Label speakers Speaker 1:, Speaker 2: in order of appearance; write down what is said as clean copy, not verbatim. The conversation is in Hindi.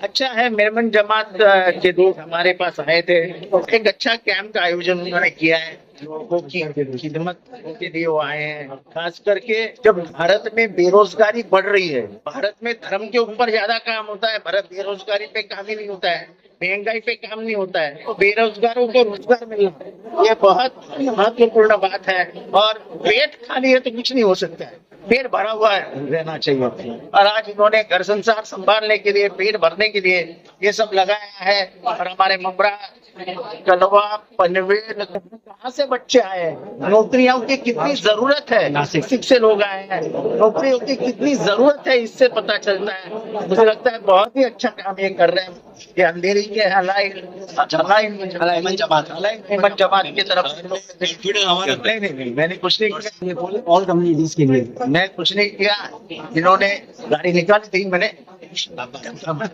Speaker 1: अच्छा है। मेमन जमात के लोग हमारे पास आए थे, एक अच्छा कैंप का आयोजन उन्होंने किया है। लोगों की खिदमत के लिए वो आए हैं। खास करके जब भारत में बेरोजगारी बढ़ रही है, भारत में धर्म के ऊपर ज्यादा काम होता है, भारत बेरोजगारी पे काम ही नहीं होता है, महंगाई पे काम नहीं होता है, तो बेरोजगारों को रोजगार मिलना ये बहुत महत्वपूर्ण बात है। और पेट खाली है तो कुछ नहीं हो सकता है, पेट भरा हुआ रहना चाहिए। और आज इन्होंने घर संसार संभालने के लिए, पेट भरने के लिए ये सब लगाया है। और हमारे ममरा, कलवा, पनवेल, कहाँ से बच्चे आए हैं, नौकरियों की कितनी जरूरत है, नासिक से लोग आए हैं, नौकरियों की कितनी जरूरत है इससे पता चलता है। मुझे लगता है बहुत ही अच्छा काम ये कर रहे हैं। ये अंधेरी के अलाइन जमात की तरफ से नहीं, मैंने कुछ नहीं किया। ये बोले
Speaker 2: ऑल कम्युनिटीज के लिए।
Speaker 1: मैं कुछ नहीं किया, इन्होंने गाड़ी निकाली थी, मैंने